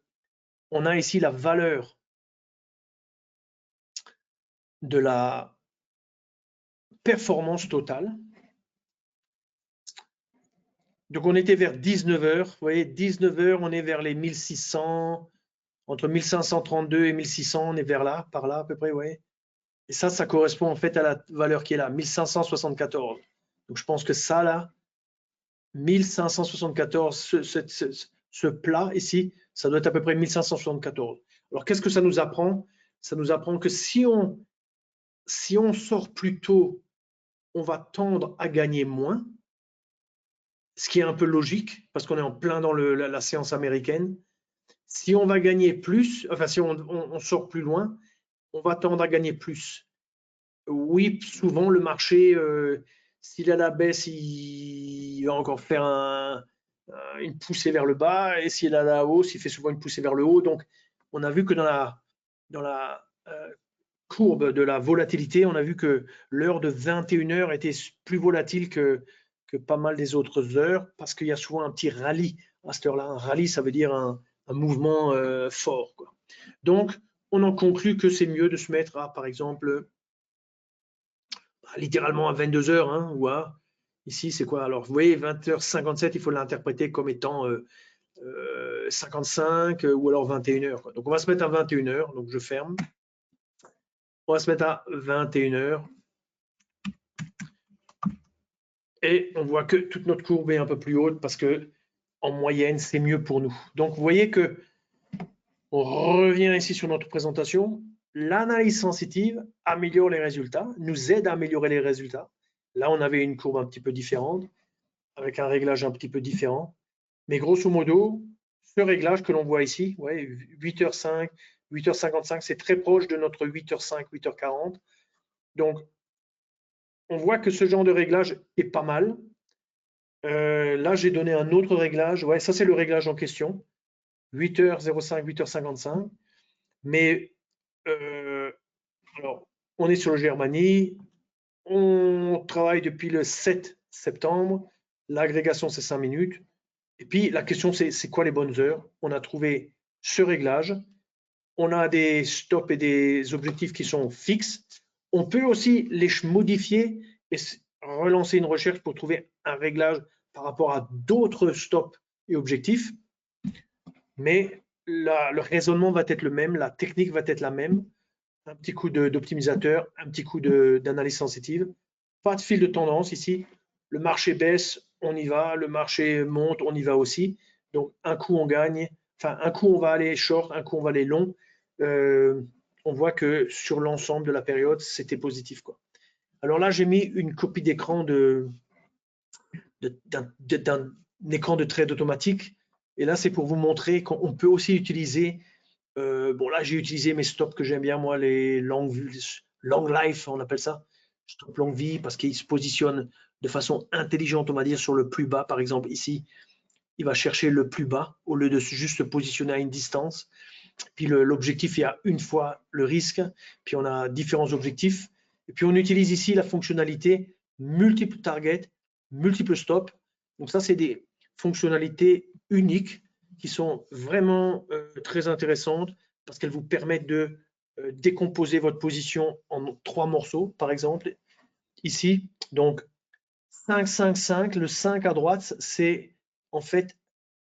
S1: on a ici la valeur de la performance totale. Donc on était vers 19 heures. Vous voyez, 19 heures, on est vers les 1600, entre 1532 et 1600, on est vers là, par là à peu près, vous voyez. Et ça correspond en fait à la valeur qui est là, 1574. Donc je pense que ça là, 1574, ce plat ici, ça doit être à peu près 1574. Alors qu'est-ce que ça nous apprend? Ça nous apprend que si on sort plus tôt, on va tendre à gagner moins, ce qui est un peu logique parce qu'on est en plein dans la séance américaine. Si on va gagner plus, enfin si on sort plus loin, on va tendre à gagner plus. Oui, souvent le marché, s'il est à la baisse, il va encore faire une poussée vers le bas, et s'il est à la hausse, il fait souvent une poussée vers le haut. Donc, on a vu que dans la courbe de la volatilité, on a vu que l'heure de 21 heures était plus volatile que pas mal des autres heures, parce qu'il y a souvent un petit rallye à cette heure-là. Un rallye, ça veut dire un mouvement fort, quoi. Donc, on en conclut que c'est mieux de se mettre à, par exemple, littéralement à 22 heures, hein, ou à, ici, c'est quoi? Alors, vous voyez, 20h57, il faut l'interpréter comme étant 55 ou alors 21 heures. Quoi. Donc, on va se mettre à 21 heures. Donc, je ferme. On va se mettre à 21 heures. Et on voit que toute notre courbe est un peu plus haute parce que en moyenne, c'est mieux pour nous. Donc, vous voyez que on revient ici sur notre présentation. L'analyse sensitive améliore les résultats, nous aide à améliorer les résultats. Là, on avait une courbe un petit peu différente, avec un réglage un petit peu différent. Mais grosso modo, ce réglage que l'on voit ici, ouais, 8h05, 8h55, c'est très proche de notre 8h05, 8h40. Donc, on voit que ce genre de réglage est pas mal. Là, j'ai donné un autre réglage. Ouais, ça, c'est le réglage en question. 8h05, 8h55. Mais alors, on est sur le Germanie. On travaille depuis le 7 septembre. L'agrégation, c'est 5 minutes. Et puis, la question, c'est quoi les bonnes heures? On a trouvé ce réglage. On a des stops et des objectifs qui sont fixes. On peut aussi les modifier et relancer une recherche pour trouver un réglage par rapport à d'autres stops et objectifs. Mais le raisonnement va être le même, la technique va être la même. Un petit coup d'optimisateur, un petit coup d'analyse sensitive. Pas de fil de tendance ici. Le marché baisse, on y va. Le marché monte, on y va aussi. Donc, un coup, on gagne. Enfin, un coup, on va aller short, un coup, on va aller long. On voit que sur l'ensemble de la période, c'était positif, quoi. Alors là, j'ai mis une copie d'écran d'un écran de trade automatique. Et là, c'est pour vous montrer qu'on peut aussi utiliser bon, là, j'ai utilisé mes stops que j'aime bien, moi, les long life, on appelle ça, stop longue vie, parce qu'ils se positionnent de façon intelligente, on va dire, sur le plus bas. Par exemple, ici, il va chercher le plus bas au lieu de juste se positionner à une distance. Puis l'objectif, il y a une fois le risque, puis on a différents objectifs. Et puis on utilise ici la fonctionnalité multiple target, multiple stop. Donc ça, c'est des fonctionnalités uniques qui sont vraiment très intéressantes parce qu'elles vous permettent de décomposer votre position en 3 morceaux, par exemple, ici. Donc 5, 5, 5, le 5 à droite, c'est en fait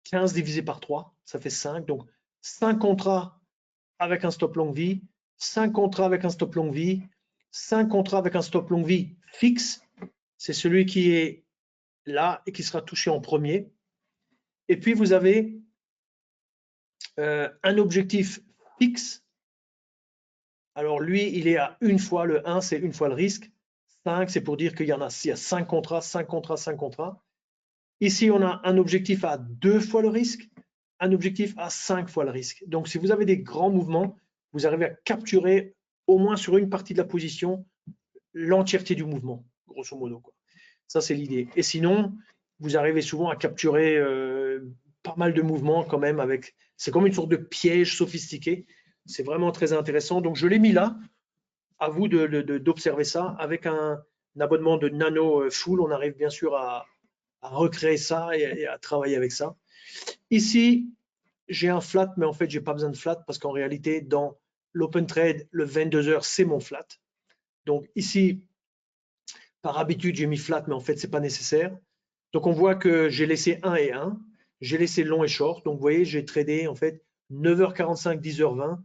S1: 15 divisé par 3, ça fait 5. Donc 5 contrats avec un stop longue vie, 5 contrats avec un stop longue vie, 5 contrats avec un stop longue vie fixe, c'est celui qui est là et qui sera touché en premier. Et puis vous avez un objectif fixe. Alors lui, il est à une fois, le 1 c'est une fois le risque, 5 c'est pour dire qu'il y a 5 contrats, 5 contrats, 5 contrats. Ici, on a un objectif à 2 fois le risque, un objectif à 5 fois le risque. Donc, si vous avez des grands mouvements, vous arrivez à capturer au moins sur une partie de la position l'entièreté du mouvement, grosso modo, quoi. Ça, c'est l'idée. Et sinon, vous arrivez souvent à capturer pas mal de mouvements quand même avec. C'est comme une sorte de piège sophistiqué. C'est vraiment très intéressant. Donc, je l'ai mis là. À vous d'observer ça. Avec un abonnement de Nano Full, on arrive bien sûr à recréer ça et à travailler avec ça. Ici, j'ai un flat, mais en fait, j'ai pas besoin de flat parce qu'en réalité, dans l'open trade, le 22 heures, c'est mon flat. Donc ici, par habitude, j'ai mis flat, mais en fait, c'est pas nécessaire. Donc on voit que j'ai laissé 1 et 1. J'ai laissé long et short. Donc vous voyez, j'ai tradé en fait 9h45, 10h20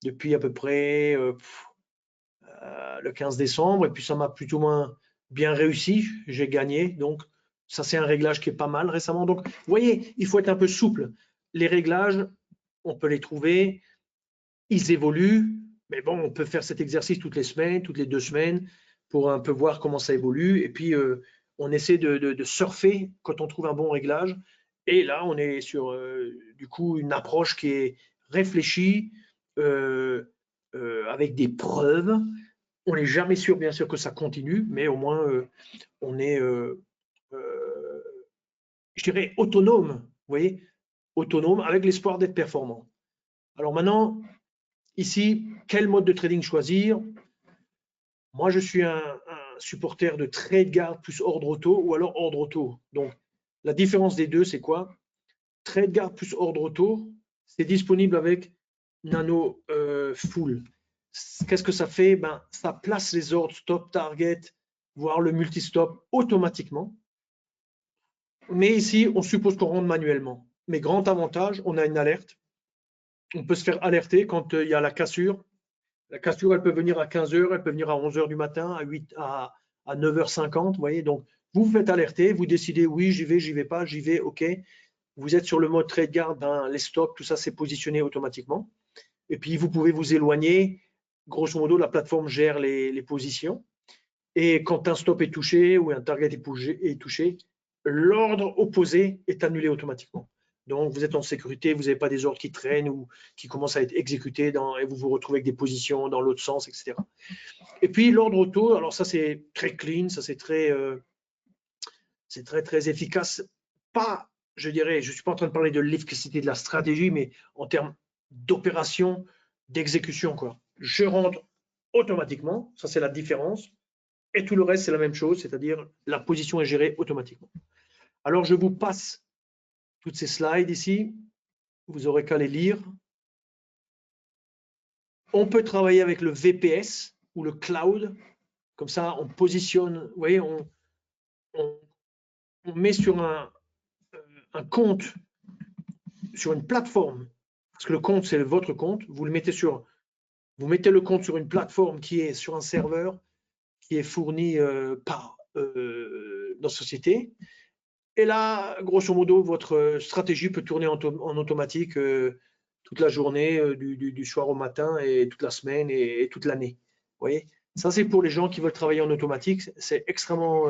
S1: depuis à peu près le 15 décembre. Et puis ça m'a plutôt moins bien réussi. J'ai gagné. Donc ça, c'est un réglage qui est pas mal récemment. Donc, vous voyez, il faut être un peu souple. Les réglages, on peut les trouver, ils évoluent, mais bon, on peut faire cet exercice toutes les semaines, toutes les 2 semaines, pour un peu voir comment ça évolue. Et puis, on essaie de surfer quand on trouve un bon réglage. Et là, on est sur, du coup, une approche qui est réfléchie, avec des preuves. On n'est jamais sûr, bien sûr, que ça continue, mais au moins, on est je dirais autonome, vous voyez, autonome avec l'espoir d'être performant. Alors maintenant, ici, quel mode de trading choisir? Moi, je suis un supporter de TradeGuard plus ordre auto ou alors ordre auto. Donc, la différence des deux, c'est quoi? TradeGuard plus ordre auto, c'est disponible avec nano full. Qu'est-ce que ça fait? Ben, ça place les ordres stop, target, voire le multi-stop automatiquement. Mais ici, on suppose qu'on rentre manuellement. Mais grand avantage, on a une alerte. On peut se faire alerter quand il y a la cassure. La cassure, elle peut venir à 15 h, elle peut venir à 11 h du matin, à 9 h 50. Vous voyez, donc vous vous faites alerter, vous décidez oui, j'y vais pas, j'y vais, ok. Vous êtes sur le mode trade guard, ben, les stops, tout ça, c'est positionné automatiquement. Et puis, vous pouvez vous éloigner. Grosso modo, la plateforme gère les positions. Et quand un stop est touché ou un target est touché, l'ordre opposé est annulé automatiquement. Donc, vous êtes en sécurité, vous n'avez pas des ordres qui traînent ou qui commencent à être exécutés et vous vous retrouvez avec des positions dans l'autre sens, etc. Et puis, l'ordre auto, alors ça, c'est très clean, ça, c'est très, très efficace. Pas, je dirais, je ne suis pas en train de parler de l'efficacité de la stratégie, mais en termes d'opération, d'exécution, quoi. Je rentre automatiquement, ça, c'est la différence. Et tout le reste, c'est la même chose, c'est-à-dire la position est gérée automatiquement. Alors, je vous passe toutes ces slides ici. Vous aurez qu'à les lire. On peut travailler avec le VPS ou le cloud. Comme ça, on positionne, vous voyez, on met sur un compte, sur une plateforme, parce que le compte, c'est votre compte. Vous mettez le compte sur une plateforme qui est sur un serveur qui est fourni par notre société. Et là, grosso modo, votre stratégie peut tourner en automatique toute la journée, du soir au matin, et toute la semaine et toute l'année. Vous voyez, ça, c'est pour les gens qui veulent travailler en automatique. C'est extrêmement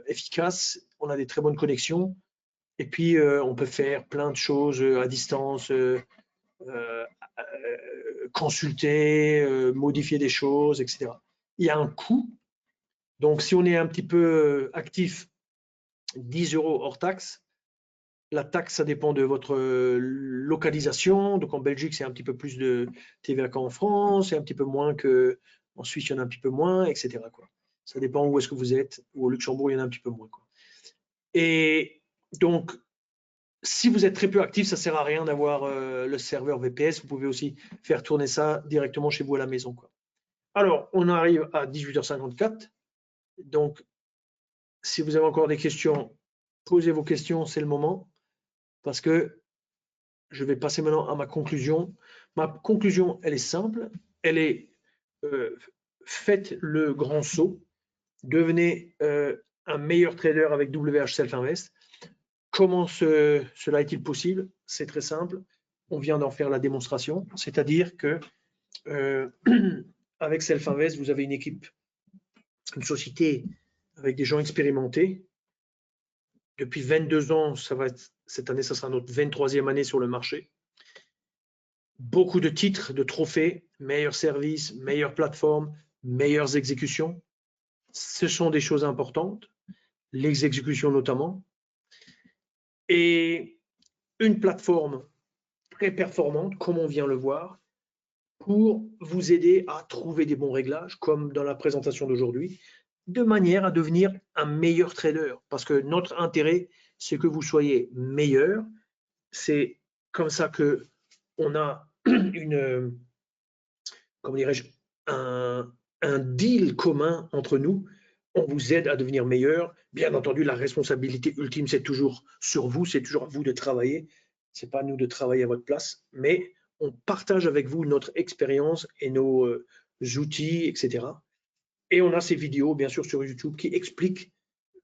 S1: efficace. On a des très bonnes connexions. Et puis, on peut faire plein de choses à distance, consulter, modifier des choses, etc. Il y a un coût. Donc, si on est un petit peu actif, 10 € hors taxe. La taxe, ça dépend de votre localisation. Donc en Belgique, c'est un petit peu plus de TVA qu'en France, c'est un petit peu moins qu'en Suisse, il y en a un petit peu moins, etc. quoi. Ça dépend où est-ce que vous êtes. Ou au Luxembourg, il y en a un petit peu moins, quoi. Et donc, si vous êtes très peu actif, ça ne sert à rien d'avoir le serveur VPS. Vous pouvez aussi faire tourner ça directement chez vous à la maison, quoi. Alors, on arrive à 18h54. Donc, si vous avez encore des questions, posez vos questions, c'est le moment. Parce que je vais passer maintenant à ma conclusion. Ma conclusion, elle est simple. Elle est faites le grand saut. Devenez un meilleur trader avec WH Self Invest. Comment cela est-il possible? C'est très simple. On vient d'en faire la démonstration. C'est-à-dire que avec Self Invest, vous avez une équipe, une société avec des gens expérimentés. Depuis 22 ans, cette année, ça sera notre 23e année sur le marché. Beaucoup de titres, de trophées, meilleurs services, meilleures plateformes, meilleures exécutions. Ce sont des choses importantes, les exécutions notamment. Et une plateforme très performante, comme on vient le voir, pour vous aider à trouver des bons réglages, comme dans la présentation d'aujourd'hui, de manière à devenir un meilleur trader. Parce que notre intérêt, c'est que vous soyez meilleur. C'est comme ça que on a comment dirais-je, un deal commun entre nous. On vous aide à devenir meilleur. Bien entendu, la responsabilité ultime, c'est toujours sur vous, c'est toujours à vous de travailler. Ce n'est pas à nous de travailler à votre place, mais on partage avec vous notre expérience et nos outils, etc. Et on a ces vidéos, bien sûr, sur YouTube qui expliquent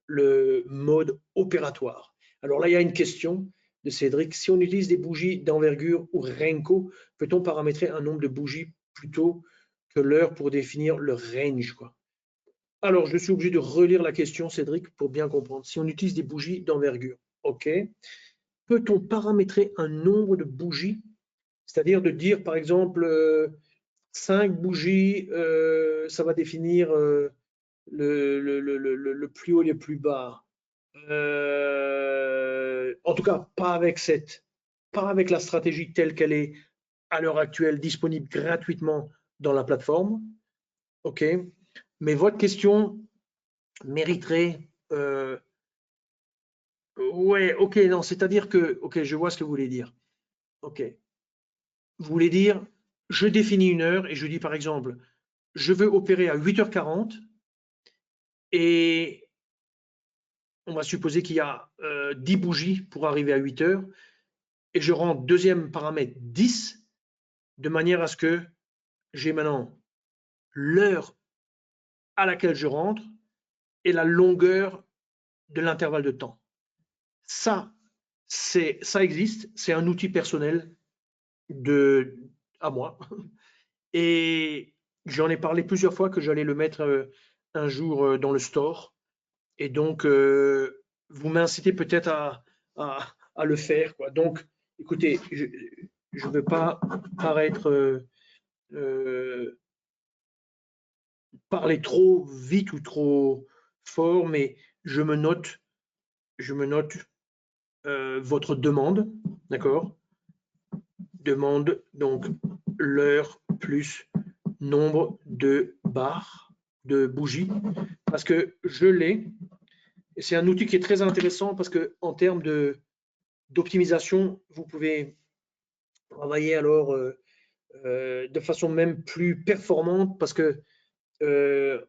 S1: le mode opératoire. Alors là, il y a une question de Cédric. Si on utilise des bougies d'envergure ou Renko, peut-on paramétrer un nombre de bougies plutôt que l'heure pour définir le range, quoi? Alors, je suis obligé de relire la question, Cédric, pour bien comprendre. Si on utilise des bougies d'envergure, OK. Peut-on paramétrer un nombre de bougies? C'est-à-dire de dire, par exemple, 5 bougies, ça va définir le plus haut et le plus bas. En tout cas, pas avec la stratégie telle qu'elle est à l'heure actuelle disponible gratuitement dans la plateforme. OK. Mais votre question mériterait. Ouais, OK, non, c'est-à-dire que. OK, je vois ce que vous voulez dire. OK. voulait dire, je définis une heure et je dis par exemple, je veux opérer à 8h40 et on va supposer qu'il y a 10 bougies pour arriver à 8 heures et je rends deuxième paramètre 10 de manière à ce que j'ai maintenant l'heure à laquelle je rentre et la longueur de l'intervalle de temps. Ça, ça existe, c'est un outil personnel à moi. Et j'en ai parlé plusieurs fois que j'allais le mettre un jour dans le store. Et donc, vous m'incitez peut-être à le faire, quoi. Donc, écoutez, je ne veux pas paraître parler trop vite ou trop fort, mais je me note, votre demande, d'accord? Demande donc l'heure plus nombre de barres, de bougies, parce que je l'ai. Et c'est un outil qui est très intéressant parce que en termes d'optimisation, vous pouvez travailler alors de façon même plus performante parce que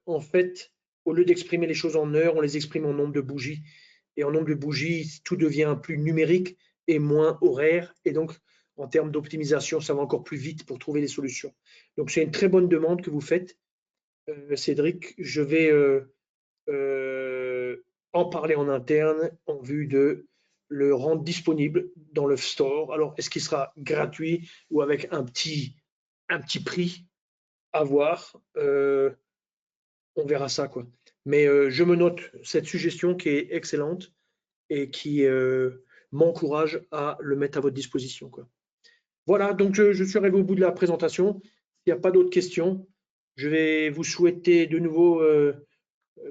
S1: en fait, au lieu d'exprimer les choses en heures, on les exprime en nombre de bougies. Et en nombre de bougies, tout devient plus numérique et moins horaire. Et donc, en termes d'optimisation, ça va encore plus vite pour trouver des solutions. Donc, c'est une très bonne demande que vous faites, Cédric. Je vais en parler en interne en vue de le rendre disponible dans le store. Alors, est-ce qu'il sera gratuit ou avec un petit prix à voir? On verra ça, quoi. Mais je me note cette suggestion qui est excellente et qui m'encourage à le mettre à votre disposition, quoi. Voilà, donc je suis arrivé au bout de la présentation. S'il n'y a pas d'autres questions, je vais vous souhaiter de nouveau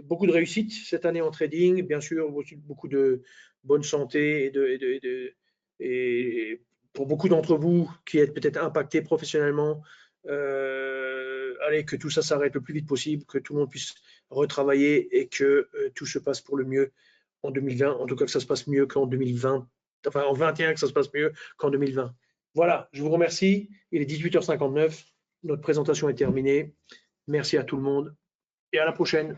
S1: beaucoup de réussite cette année en trading, bien sûr, beaucoup de bonne santé et pour beaucoup d'entre vous qui êtes peut-être impactés professionnellement, allez, que tout ça s'arrête le plus vite possible, que tout le monde puisse retravailler et que tout se passe pour le mieux en 2020, en tout cas que ça se passe mieux qu'en 2020, enfin en 2021 que ça se passe mieux qu'en 2020. Voilà, je vous remercie. Il est 18h59, notre présentation est terminée. Merci à tout le monde et à la prochaine.